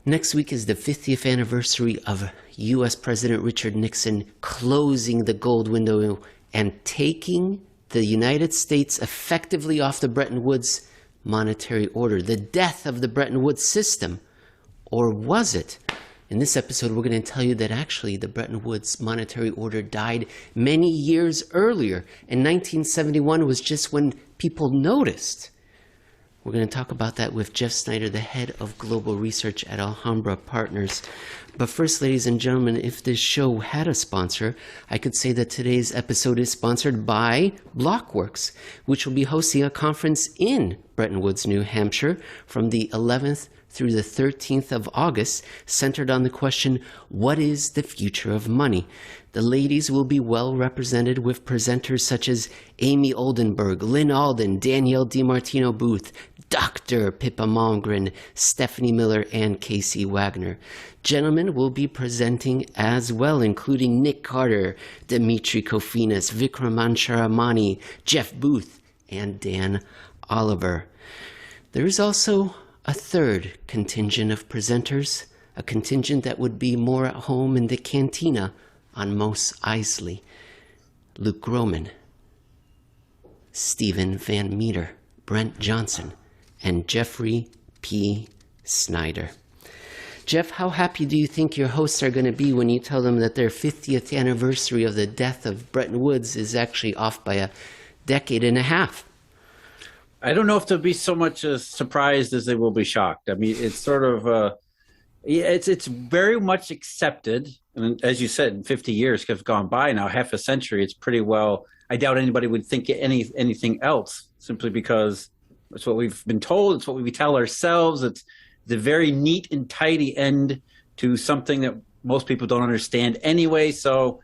Next week is the 50th anniversary of U.S. President Richard Nixon closing the gold window and taking the United States effectively off the Bretton Woods monetary order. The death of the Bretton Woods system. Or was it? In this episode, we're going to tell you that actually the Bretton Woods monetary order died many years earlier. And 1971 was just when people noticed. We're going to talk about that with Jeff Snider, the head of global research at Alhambra Partners. But first, ladies and gentlemen, if this show had a sponsor, I could say that today's episode is sponsored by Blockworks, which will be hosting a conference in Bretton Woods, New Hampshire from the 11th through the 13th of August, centered on the question, what is the future of money? The ladies will be well represented with presenters such as Amy Oldenburg, Lynn Alden, Danielle DiMartino Booth, Dr. Pippa Malmgren, Stephanie Miller, and Casey Wagner. Gentlemen will be presenting as well, including Nick Carter, Dimitri Kofinas, Vikram Ansharamani, Jeff Booth, and Dan Oliver. There is also a third contingent of presenters, a contingent that would be more at home in the cantina on Mos Eisley. Luke Groman, Stephen Van Meter, Brent Johnson, and Jeffrey P. Snider. Jeff, how happy do you think your hosts are going to be when you tell them that their 50th anniversary of the death of Bretton Woods is actually off by a decade and a half? I don't know if they'll be so much surprised as they will be shocked. I mean, it's sort of it's very much accepted. And as you said, 50 years have gone by now, half a century. It's pretty well. I doubt anybody would think anything else, simply because it's what we've been told. It's what we tell ourselves. It's the very neat and tidy end to something that most people don't understand anyway. So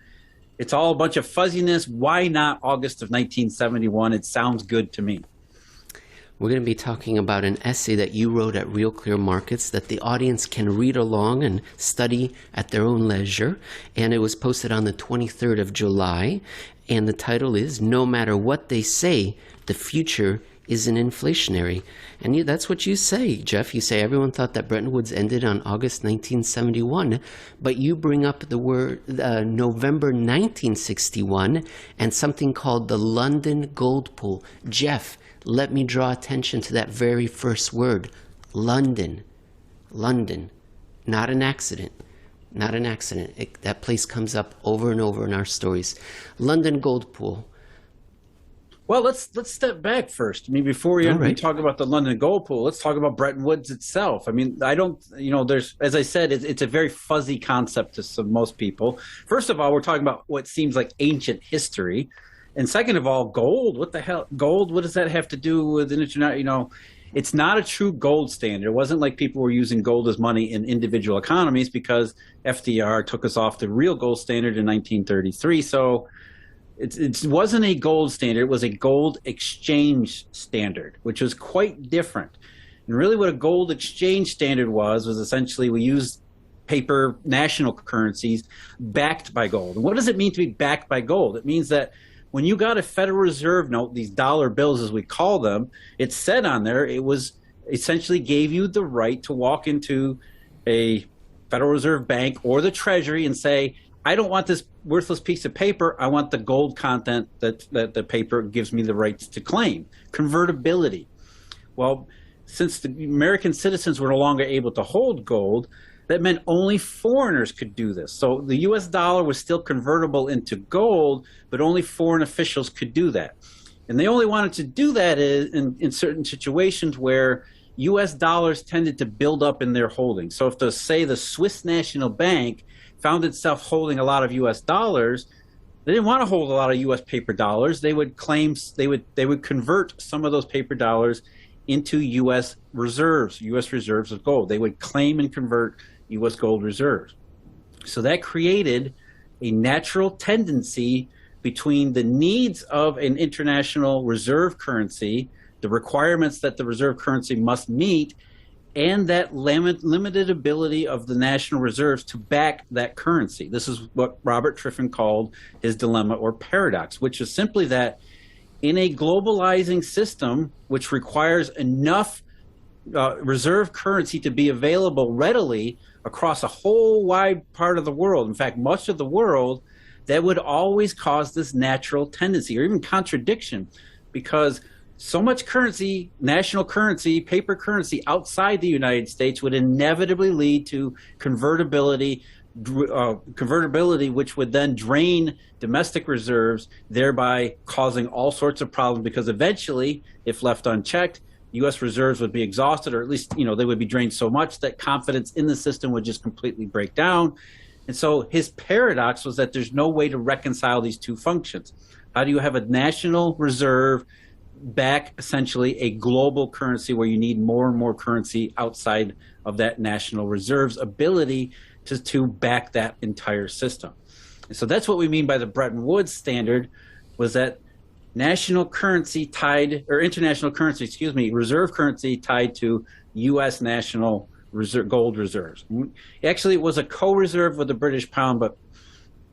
it's all a bunch of fuzziness. Why not August of 1971? It sounds good to me. We're going to be talking about an essay that you wrote at Real Clear Markets that the audience can read along and study at their own leisure. And it was posted on the 23rd of July. And the title is, No Matter What They Say, the Future Isn't Inflationary. And that's what you say, Jeff. You say everyone thought that Bretton Woods ended on August 1971, but you bring up the word November 1961 and something called the London Gold Pool. Jeff, let me draw attention to that very first word, London. London. Not an accident. Not an accident. That place comes up over and over in our stories. London Gold Pool. Well, let's step back first. I mean, before we talk about the London Gold Pool, let's talk about Bretton Woods itself. I mean, I don't, there's, as I said, it's a very fuzzy concept to most people. First of all, we're talking about what seems like ancient history. And second of all, gold, what the hell? Gold, what does that have to do with internet? It's not a true gold standard. It wasn't like people were using gold as money in individual economies, because FDR took us off the real gold standard in 1933. So it wasn't a gold standard. It was a gold exchange standard, which was quite different. And really what a gold exchange standard was essentially we used paper national currencies backed by gold. And what does it mean to be backed by gold? It means that when you got a Federal Reserve note, these dollar bills as we call them, it said on there, it was essentially gave you the right to walk into a Federal Reserve bank or the Treasury and say, I don't want this worthless piece of paper. I want the gold content that the paper gives me the rights to claim. Convertibility. Well, since the American citizens were no longer able to hold gold, that meant only foreigners could do this. So the US dollar was still convertible into gold, but only foreign officials could do that. And they only wanted to do that in certain situations where US dollars tended to build up in their holdings. So if say the Swiss National Bank found itself holding a lot of US dollars, they didn't want to hold a lot of US paper dollars. They would claim, they would convert some of those paper dollars into US reserves of gold. They would claim and convert US gold reserves. So that created a natural tendency between the needs of an international reserve currency, the requirements that the reserve currency must meet, and that limited ability of the national reserves to back that currency. This is what Robert Triffin called his dilemma or paradox, which is simply that in a globalizing system which requires enough reserve currency to be available readily across a whole wide part of the world, in fact, much of the world, that would always cause this natural tendency or even contradiction, because so much currency, national currency, paper currency outside the United States would inevitably lead to convertibility, which would then drain domestic reserves, thereby causing all sorts of problems, because eventually, if left unchecked, U.S. reserves would be exhausted, or at least, they would be drained so much that confidence in the system would just completely break down. And so his paradox was that there's no way to reconcile these two functions. How do you have a national reserve back essentially a global currency where you need more and more currency outside of that national reserve's ability to back that entire system? And so that's what we mean by the Bretton Woods standard, was that national currency tied, or international currency, reserve currency tied to U.S. national gold reserves. Actually, it was a co-reserve with the British pound, but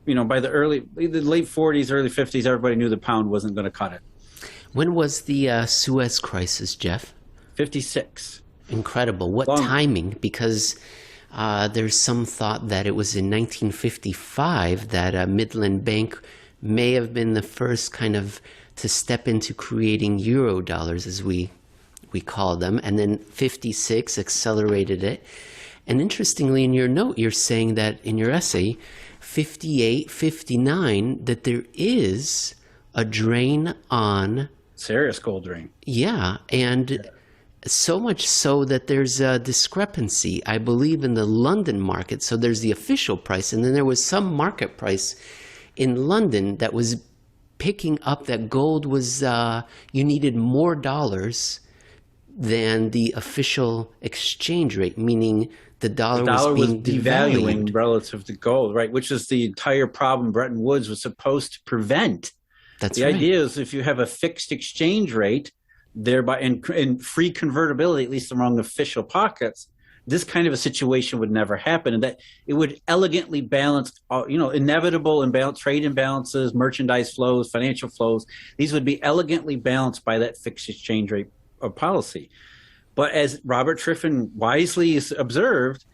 by the late 40s, early 50s, everybody knew the pound wasn't going to cut it. When was the Suez Crisis, Jeff? 56. Incredible. What timing? Because there's some thought that it was in 1955 that Midland Bank may have been the first kind of to step into creating eurodollars, as we call them, and then 56 accelerated it. And interestingly, in your note, you're saying that in your essay, 58, 59, that there is a drain on... Serious gold drain. Yeah, and so much so that there's a discrepancy, I believe, in the London market. So there's the official price, and then there was some market price in London that was picking up that gold was, you needed more dollars than the official exchange rate, meaning the dollar was being devalued relative to gold, right? Which is the entire problem Bretton Woods was supposed to prevent. That's the idea is if you have a fixed exchange rate, thereby and free convertibility, at least among official pockets, this kind of a situation would never happen, and that it would elegantly balance, inevitable trade imbalances, merchandise flows, financial flows. These would be elegantly balanced by that fixed exchange rate of policy. But as Robert Triffin wisely observed,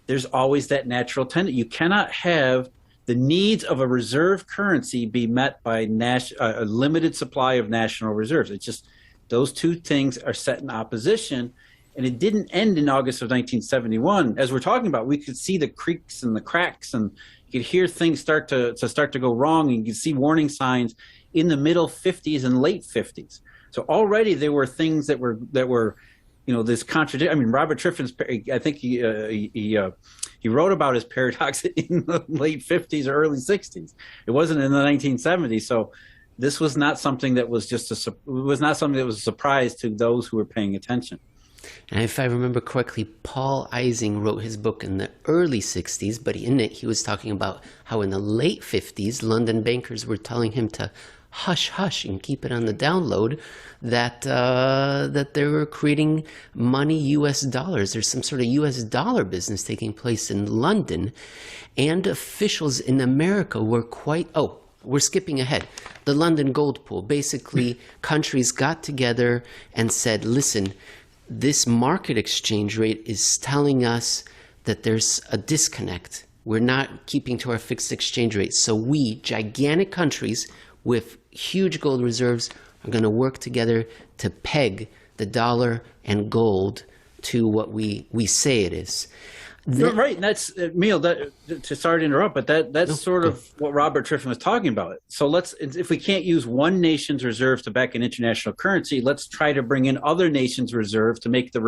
there's always that natural tendency. You cannot have the needs of a reserve currency be met by a limited supply of national reserves. It's just those two things are set in opposition. And it didn't end in August of 1971. As we're talking about, we could see the creaks and the cracks, and you could hear things start to go wrong, and you could see warning signs in the middle 50s and late 50s. So already there were things that were this contradiction. I mean, Robert Triffin's, I think he wrote about his paradox in the late 50s or early 60s. It wasn't in the 1970s. So this was not something that was a surprise to those who were paying attention. And if I remember correctly, Paul Ising wrote his book in the early 60s, but in it he was talking about how in the late 50s, London bankers were telling him to hush, hush, and keep it on the download, that they were creating money, U.S. dollars. There's some sort of U.S. dollar business taking place in London, and officials in America were we're skipping ahead. The London gold pool. Basically, countries got together and said, listen, this market exchange rate is telling us that there's a disconnect. We're not keeping to our fixed exchange rate. So we, gigantic countries with huge gold reserves, are going to work together to peg the dollar and gold to what we say it is. Right, and that's Emil. Sorry to interrupt, but that's sort of what Robert Triffin was talking about. So if we can't use one nation's reserves to back an international currency, let's try to bring in other nations' reserves to make the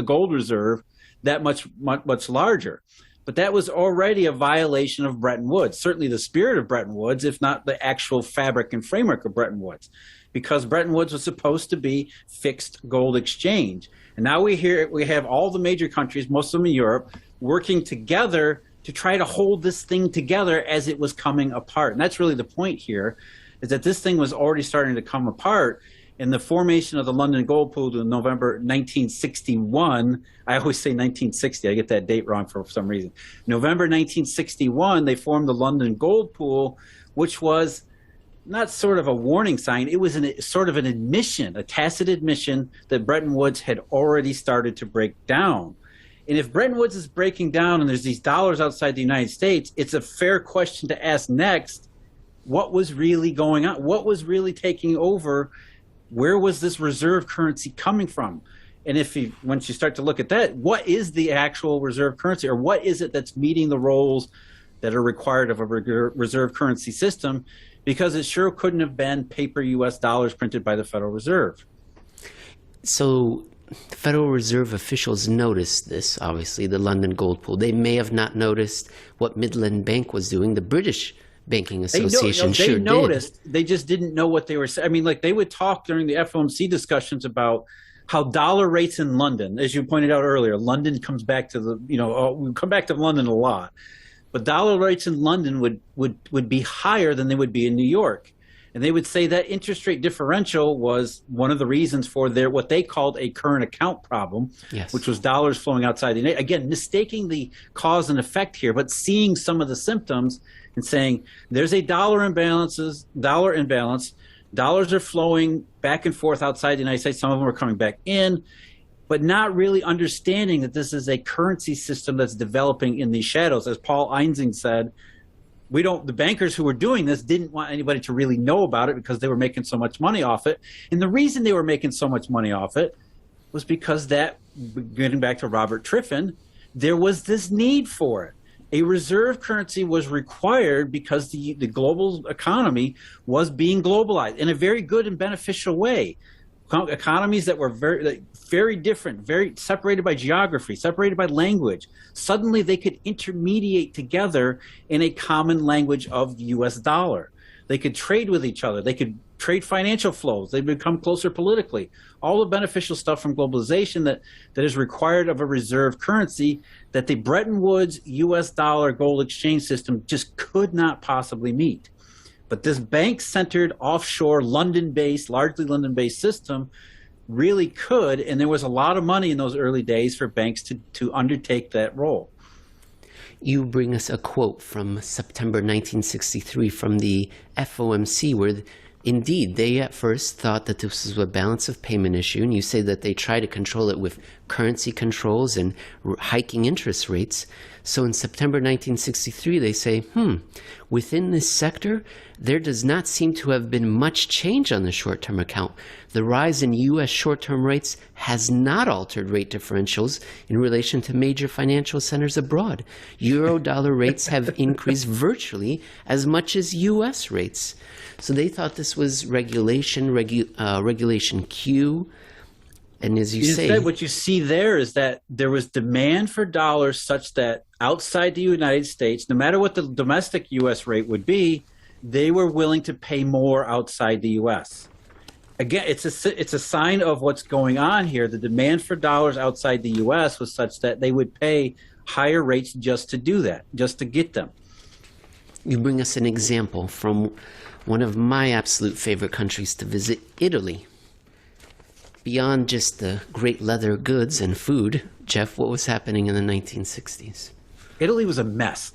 gold reserve, that much larger. But that was already a violation of Bretton Woods, certainly the spirit of Bretton Woods, if not the actual fabric and framework of Bretton Woods, because Bretton Woods was supposed to be fixed gold exchange. And now we have all the major countries, most of them in Europe, working together to try to hold this thing together as it was coming apart. And that's really the point here, is that this thing was already starting to come apart. In the formation of the London Gold Pool in November 1961, I always say 1960, I get that date wrong for some reason. November 1961, they formed the London Gold Pool, which was not sort of a warning sign. It was sort of an admission, a tacit admission that Bretton Woods had already started to break down. And if Bretton Woods is breaking down and there's these dollars outside the United States, it's a fair question to ask next, what was really going on? What was really taking over? Where was this reserve currency coming from? And once you start to look at that, what is the actual reserve currency, or what is it that's meeting the roles that are required of a reserve currency system? Because it sure couldn't have been paper US dollars printed by the Federal Reserve. So the Federal Reserve officials noticed this, obviously, the London gold pool. They may have not noticed what Midland Bank was doing. The British Banking Association sure did. They noticed. They just didn't know what they were saying. I mean, like, they would talk during the FOMC discussions about how dollar rates in London, as you pointed out earlier, London comes back to we come back to London a lot. But dollar rates in London would be higher than they would be in New York. And they would say that interest rate differential was one of the reasons for what they called a current account problem, yes, which was dollars flowing outside the United States. Again, mistaking the cause and effect here, but seeing some of the symptoms and saying there's a dollar imbalance, dollars are flowing back and forth outside the United States. Some of them are coming back in, but not really understanding that this is a currency system that's developing in these shadows. As Paul Einzing said, the bankers who were doing this didn't want anybody to really know about it because they were making so much money off it. And the reason they were making so much money off it was because getting back to Robert Triffin, there was this need for it. A reserve currency was required because the global economy was being globalized in a very good and beneficial way. Economies that were very different, very separated by geography, separated by language. Suddenly they could intermediate together in a common language of the US dollar. They could trade with each other. They could trade financial flows. They become closer politically. All the beneficial stuff from globalization that is required of a reserve currency that the Bretton Woods US dollar gold exchange system just could not possibly meet. But this bank-centered, offshore, largely London-based system really could, and there was a lot of money in those early days for banks to undertake that role. You bring us a quote from September 1963 from the FOMC where indeed, they at first thought that this was a balance of payment issue, and you say that they try to control it with currency controls and hiking interest rates. So in September 1963, they say, within this sector, there does not seem to have been much change on the short-term account. The rise in U.S. short-term rates has not altered rate differentials in relation to major financial centers abroad. Eurodollar rates have increased virtually as much as U.S. rates. So they thought this was regulation Q. And as you say, instead, what you see there is that there was demand for dollars such that outside the United States, no matter what the domestic U.S. rate would be, they were willing to pay more outside the U.S. Again, it's a sign of what's going on here. The demand for dollars outside the U.S. was such that they would pay higher rates just to do that, just to get them. You bring us an example from one of my absolute favorite countries to visit, Italy. Beyond just the great leather goods and food, Jeff, what was happening in the 1960s? Italy was a mess,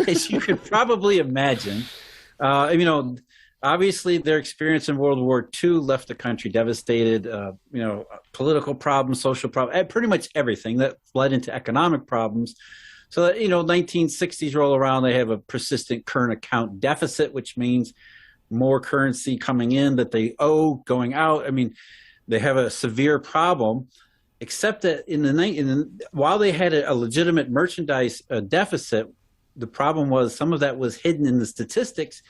as you could probably imagine. Obviously their experience in World War II left the country devastated, political problems, social problems, pretty much everything that led into economic problems. So that, 1960s roll around, they have a persistent current account deficit, which means more currency coming in that they owe going out. I mean, they have a severe problem, except that while they had a legitimate merchandise deficit, the problem was some of that was hidden in the statistics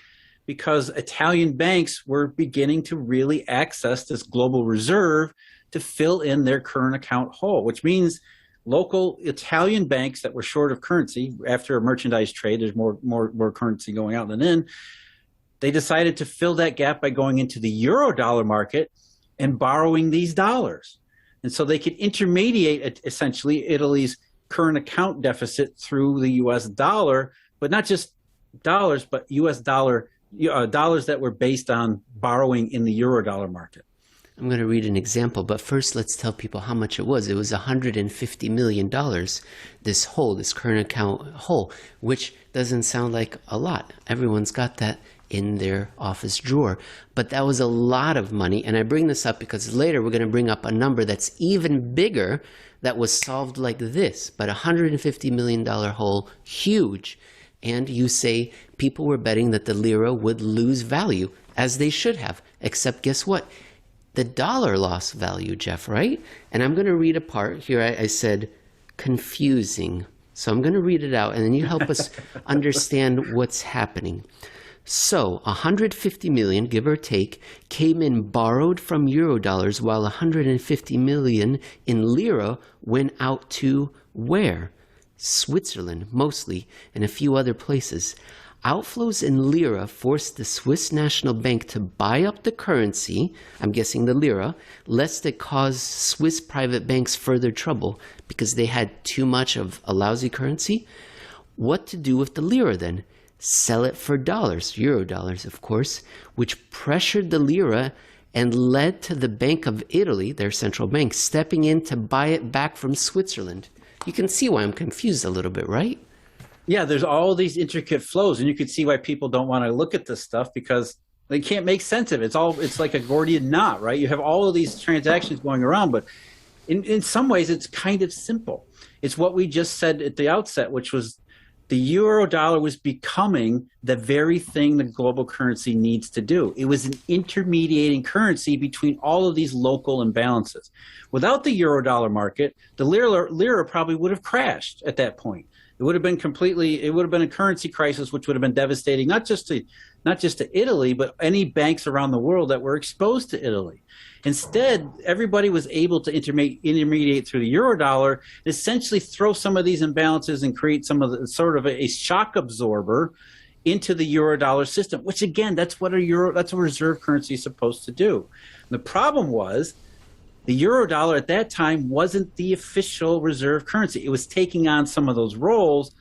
because Italian banks were beginning to really access this global reserve to fill in their current account hole, which means local Italian banks that were short of currency after a merchandise trade, there's more currency going out than in, they decided to fill that gap by going into the Eurodollar market and borrowing these dollars. And so they could intermediate essentially Italy's current account deficit through the US dollar, but not just dollars, but US dollars that were based on borrowing in the Eurodollar market. I'm going to read an example, but first let's tell people how much it was. It was $150 million, this current account hole, which doesn't sound like a lot. Everyone's got that in their office drawer. But that was a lot of money, and I bring this up because later we're going to bring up a number that's even bigger that was solved like this, but $150 million hole, huge. And you say people were betting that the lira would lose value, as they should have, except guess what? The dollar lost value, Jeff, right? And I'm going to read a part here. I said confusing. So I'm going to read it out, and then you help us understand what's happening. So 150 million, give or take, came in borrowed from eurodollars, while 150 million in lira went out to where? Switzerland, mostly, and a few other places. Outflows in lira forced the Swiss National Bank to buy up the currency, I'm guessing the lira, lest it cause Swiss private banks further trouble because they had too much of a lousy currency. What to do with the lira then? Sell it for dollars, eurodollars of course, which pressured the lira and led to the Bank of Italy, their central bank, stepping in to buy it back from Switzerland. You can see why I'm confused a little bit, right? Yeah, there's all these intricate flows, and you can see why people don't want to look at this stuff because they can't make sense of it. It's like a Gordian knot, right? You have all of these transactions going around, but in some ways it's kind of simple. It's what we just said at the outset, which was the eurodollar was becoming the very thing the global currency needs to do. It was an intermediating currency between all of these local imbalances. Without the eurodollar market, the lira probably would have crashed at that point. It would have been a currency crisis, which would have been devastating, not just to Italy, but any banks around the world that were exposed to Italy. Instead, everybody was able to intermediate through the eurodollar, and essentially throw some of these imbalances and create some of the sort of a shock absorber into the eurodollar system, which again, that's what a reserve currency is supposed to do. And the problem was the eurodollar at that time wasn't the official reserve currency. It was taking on some of those roles,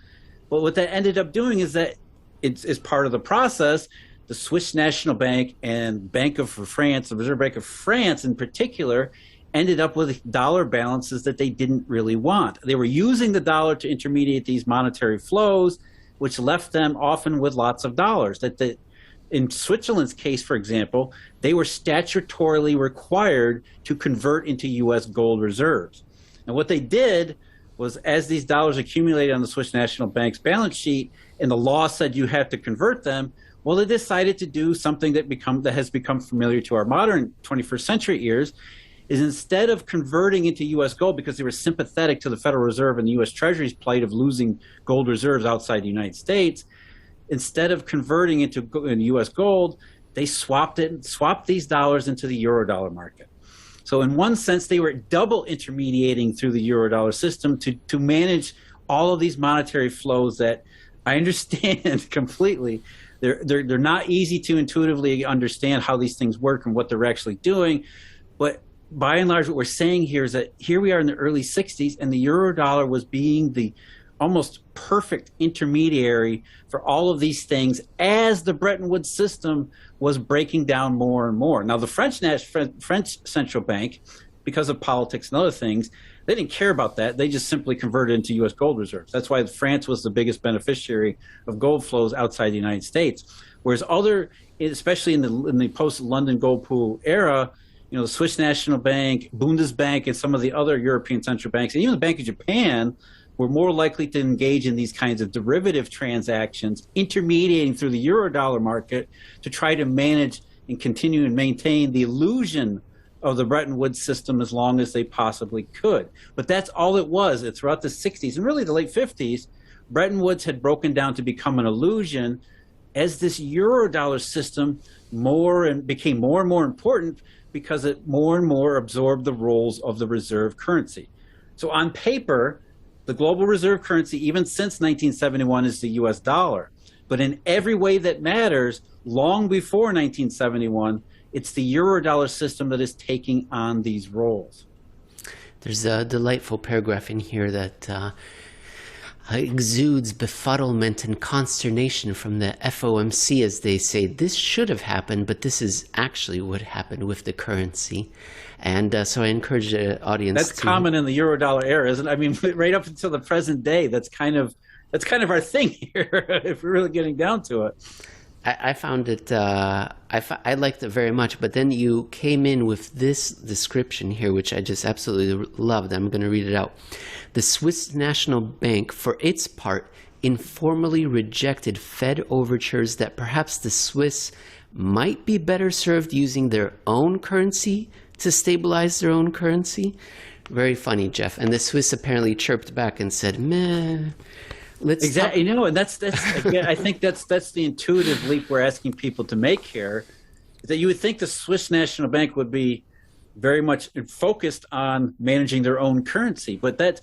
but what that ended up doing is that it's part of the process. The Swiss National Bank and Bank of France, the Reserve Bank of France in particular, ended up with dollar balances that they didn't really want. They were using the dollar to intermediate these monetary flows, which left them often with lots of dollars. In Switzerland's case, for example, they were statutorily required to convert into U.S. gold reserves. And what they did was, as these dollars accumulated on the Swiss National Bank's balance sheet, and the law said you have to convert them, well, they decided to do something that has become familiar to our modern 21st century ears, is instead of converting into U.S. gold because they were sympathetic to the Federal Reserve and the U.S. Treasury's plight of losing gold reserves outside the United States, instead of converting into U.S. gold, they swapped these dollars into the eurodollar market. So in one sense, they were double intermediating through the eurodollar system to manage all of these monetary flows that I understand completely. They're not easy to intuitively understand how these things work and what they're actually doing. But by and large, what we're saying here is that here we are in the early 60s, and the eurodollar was being the almost perfect intermediary for all of these things as the Bretton Woods system was breaking down more and more. Now, the French central bank, because of politics and other things, they didn't care about that. They just simply converted into U.S. gold reserves. That's why France was the biggest beneficiary of gold flows outside the United States. Whereas especially in the post-London gold pool era, the Swiss National Bank, Bundesbank, and some of the other European central banks, and even the Bank of Japan, were more likely to engage in these kinds of derivative transactions, intermediating through the eurodollar market to try to manage and continue and maintain the illusion of the Bretton Woods system as long as they possibly could. But that's all it was. Throughout the 60s and really the late 50s, Bretton Woods had broken down to become an illusion as this eurodollar system became more and more important because it more and more absorbed the roles of the reserve currency. So on paper, the global reserve currency, even since 1971, is the US dollar. But in every way that matters, long before 1971, it's the eurodollar system that is taking on these roles. There's a delightful paragraph in here that exudes befuddlement and consternation from the FOMC as they say, this should have happened, but this is actually what happened with the currency. And so I encourage the audience That's common in the Eurodollar era, isn't it? I mean, right up until the present day, that's kind of our thing here, if we're really getting down to it. I found it, I liked it very much, but then you came in with this description here, which I just absolutely loved. I'm going to read it out. The Swiss National Bank, for its part, informally rejected Fed overtures that perhaps the Swiss might be better served using their own currency to stabilize their own currency. Very funny, Jeff. And the Swiss apparently chirped back and said, meh. Exactly, and that's again, I think that's the intuitive leap we're asking people to make here, is that you would think the Swiss National Bank would be very much focused on managing their own currency, but that's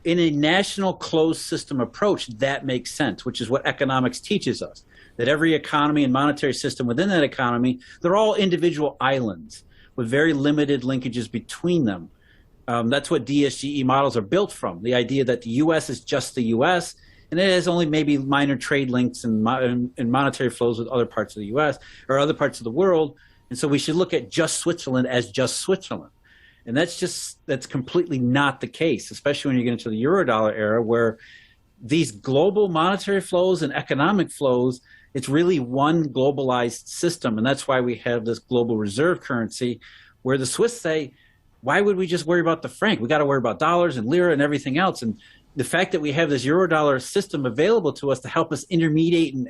in a national closed system approach that makes sense, which is what economics teaches us, that every economy and monetary system within that economy, they're all individual islands with very limited linkages between them. That's what DSGE models are built from, the idea that the U.S. is just the U.S., and it has only maybe minor trade links and monetary flows with other parts of the U.S. or other parts of the world. And so we should look at just Switzerland as just Switzerland. And that's completely not the case, especially when you get into the Eurodollar era, where these global monetary flows and economic flows, it's really one globalized system. And that's why we have this global reserve currency, where the Swiss say, why would we just worry about the franc? We got to worry about dollars and lira and everything else. And the fact that we have this Eurodollar system available to us to help us intermediate and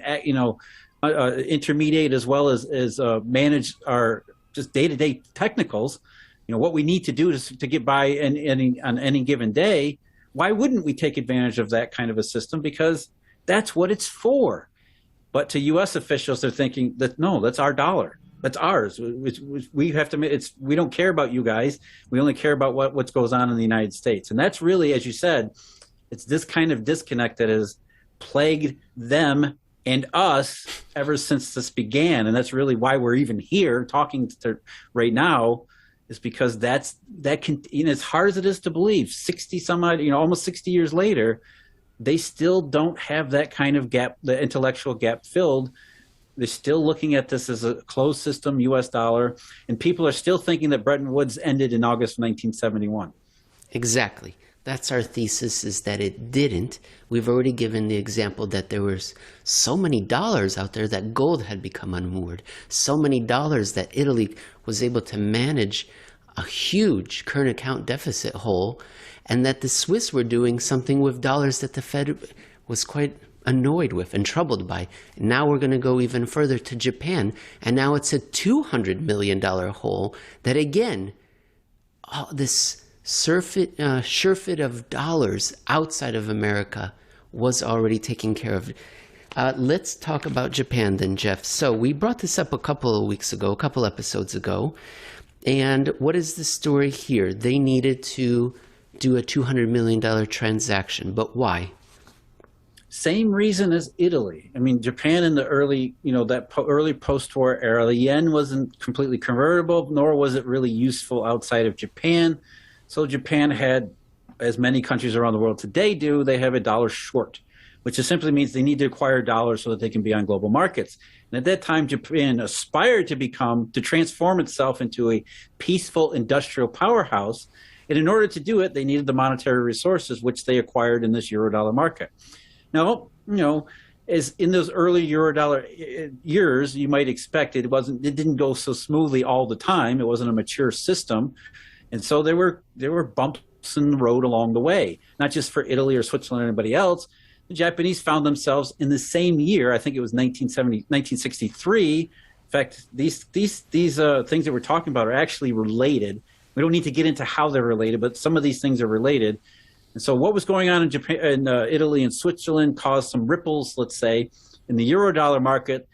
intermediate as well as manage our just day-to-day technicals, what we need to do to get by on any given day. Why wouldn't we take advantage of that kind of a system? Because that's what it's for. But to U.S. officials, they're thinking that no, that's our dollar. That's ours. We have to. We don't care about you guys. We only care about what goes on in the United States. And that's really, as you said, it's this kind of disconnect that has plagued them and us ever since this began. And that's really why we're even here talking right now, is because that can, as hard as it is to believe, 60 some odd, almost 60 years later, they still don't have that kind of gap, the intellectual gap filled. They're still looking at this as a closed system U.S. dollar, and people are still thinking that Bretton Woods ended in August 1971. Exactly. That's our thesis, is that it didn't. We've already given the example that there was so many dollars out there that gold had become unmoored, so many dollars that Italy was able to manage a huge current account deficit hole, and that the Swiss were doing something with dollars that the Fed was quite annoyed with and troubled by. Now we're going to go even further to Japan, and now it's a $200 million hole that, again, this surfeit of dollars outside of America was already taken care of. Let's talk about Japan then, Jeff. So we brought this up a couple episodes ago, and what is the story here? They needed to do a $200 million transaction, but why? Same reason as Italy. I mean, Japan in the early, early post-war era, the yen wasn't completely convertible, nor was it really useful outside of Japan. So Japan had, as many countries around the world today do, they have a dollar short, which just simply means they need to acquire dollars so that they can be on global markets. And at that time, Japan aspired to transform itself into a peaceful industrial powerhouse. And in order to do it, they needed the monetary resources, which they acquired in this Eurodollar market. Now, as in those early Eurodollar years, you might expect it didn't go so smoothly all the time. It wasn't a mature system. And so there were bumps in the road along the way, not just for Italy or Switzerland or anybody else. The Japanese found themselves in the same year, I think it was 1963. In fact, these things that we're talking about are actually related. We don't need to get into how they're related, but some of these things are related. And so what was going on in Japan, in Italy and Switzerland caused some ripples, let's say, in the Eurodollar market,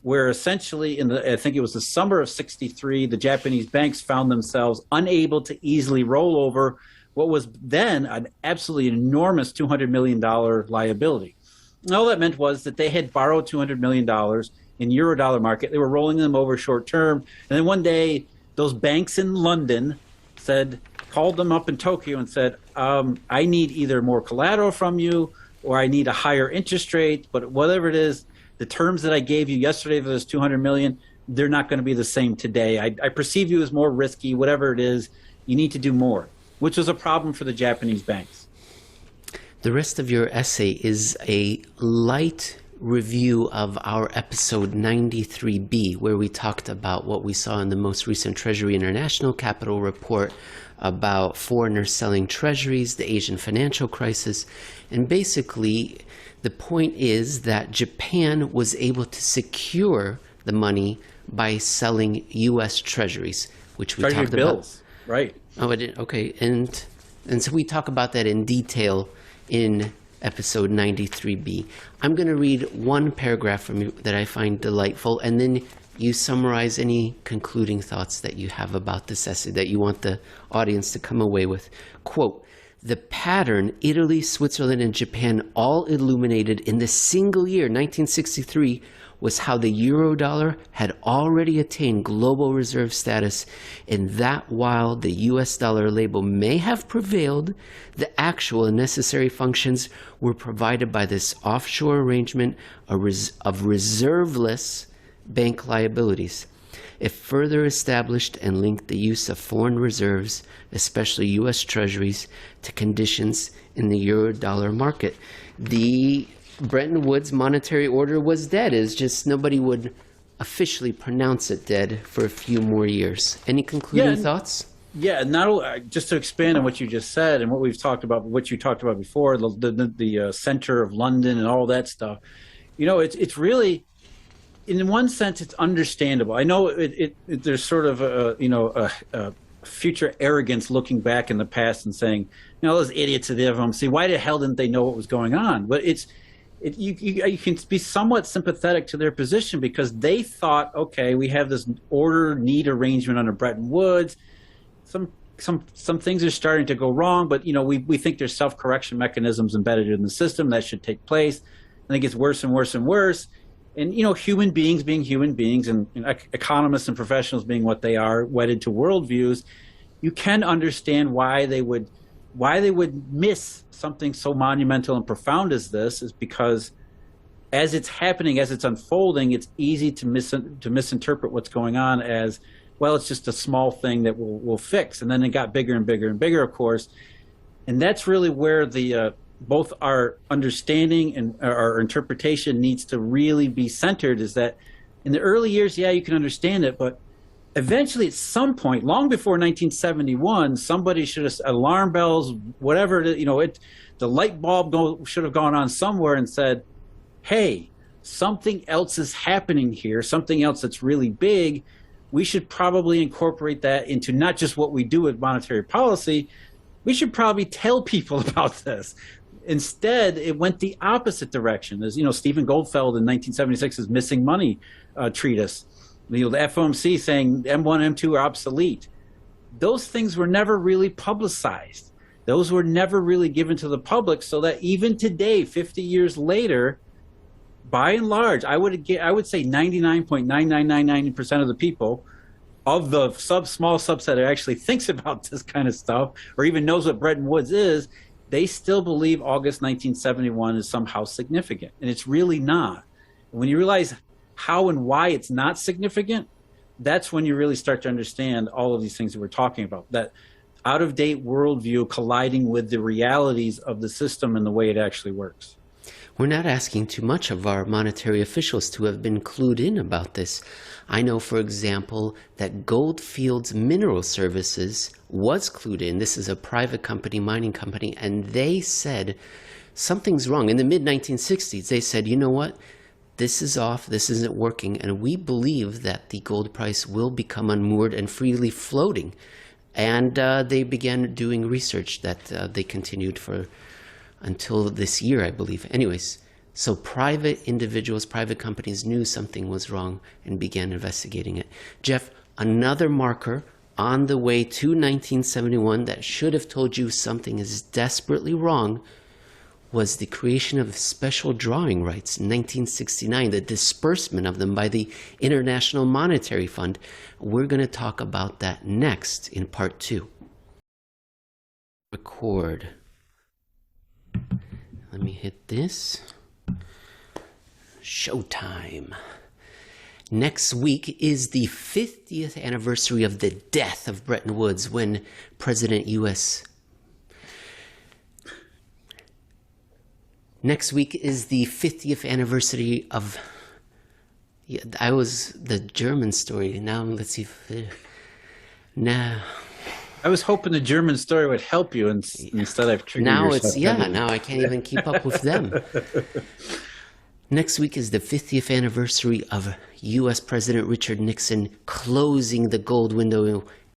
where essentially I think it was the summer of 63, the Japanese banks found themselves unable to easily roll over what was then an absolutely enormous $200 million liability. And all that meant was that they had borrowed $200 million in Eurodollar market. They were rolling them over short term. And then one day, those banks in London called them up in Tokyo and said, I need either more collateral from you or I need a higher interest rate, but whatever it is, the terms that I gave you yesterday for those 200 million, they're not going to be the same today. I perceive you as more risky, whatever it is, you need to do more, which was a problem for the Japanese banks. The rest of your essay is a light review of our episode 93B, where we talked about what we saw in the most recent Treasury International Capital Report about foreigners selling treasuries, the Asian financial crisis. And basically, the point is that Japan was able to secure the money by selling U.S. treasuries, which we Treasury talked bills, about. right. Oh, I didn't. Okay. And so we talk about that in detail in episode 93B. I'm going to read one paragraph from you that I find delightful, and then you summarize any concluding thoughts that you have about this essay that you want the audience to come away with. Quote, "The pattern Italy, Switzerland, and Japan all illuminated in the single year, 1963, was how the Eurodollar had already attained global reserve status, and that while the US dollar label may have prevailed, the actual and necessary functions were provided by this offshore arrangement of reserveless bank liabilities. It further established and linked the use of foreign reserves, especially US treasuries, to conditions in the Eurodollar market." The Bretton Woods monetary order was dead. It's just nobody would officially pronounce it dead for a few more years. Any concluding thoughts? Yeah, just to expand on what you just said and what we've talked about, what you talked about before, the center of London and all that stuff. You know, it's really, in one sense, it's understandable. I know there's sort of a future arrogance looking back in the past and saying, you know, those idiots at the FOMC, why the hell didn't they know what was going on? But you can be somewhat sympathetic to their position because they thought, okay, we have this order-need arrangement under Bretton Woods. Some things are starting to go wrong, but you know we think there's self-correction mechanisms embedded in the system that should take place. And it gets worse and worse and worse. And you know, human beings being human beings, and economists and professionals being what they are, wedded to worldviews, you can understand why they would miss something so monumental and profound as this, is because as it's happening, as it's unfolding, it's easy to misinterpret what's going on as, well, it's just a small thing that we'll fix. And then it got bigger and bigger and bigger, of course. And that's really where the both our understanding and our interpretation needs to really be centered, is that in the early years, yeah, you can understand it, but eventually at some point, long before 1971, somebody should have, alarm bells, whatever, the light bulb should have gone on somewhere and said, hey, something else is happening here, something else that's really big. We should probably incorporate that into not just what we do with monetary policy. We should probably tell people about this. Instead, it went the opposite direction. As you know, Stephen Goldfeld in 1976's Missing Money treatise, the FOMC saying M1, M2 are obsolete. Those things were never really publicized. Those were never really given to the public, so that even today, 50 years later, by and large, I would say 99.9999% of the people of the small subset that actually thinks about this kind of stuff or even knows what Bretton Woods is, they still believe August 1971 is somehow significant, and it's really not. When you realize how and why it's not significant, that's when you really start to understand all of these things that we're talking about, that out-of-date worldview colliding with the realities of the system and the way it actually works. We're not asking too much of our monetary officials to have been clued in about this. I know, for example, that Goldfields Mineral Services was clued in. This is a private company, mining company, and they said something's wrong. In the mid-1960s, they said, you know what? This is off, this isn't working, and we believe that the gold price will become unmoored and freely floating. And they began doing research that they continued for until this year, I believe. Anyways, so private individuals, private companies knew something was wrong and began investigating it. Jeff, another marker on the way to 1971 that should have told you something is desperately wrong was the creation of special drawing rights in 1969, the disbursement of them by the International Monetary Fund. We're going to talk about that next in part 2. Record. Let me hit this. Showtime. Next week is the 50th anniversary of the death of Bretton Woods, when Next week is the 50th anniversary of... Yeah, I was the German story. Now let's see if... Now... I was hoping the German story would help you, and instead I've triggered now yourself. now I can't even keep up with them. Next week is the 50th anniversary of U.S. President Richard Nixon closing the gold window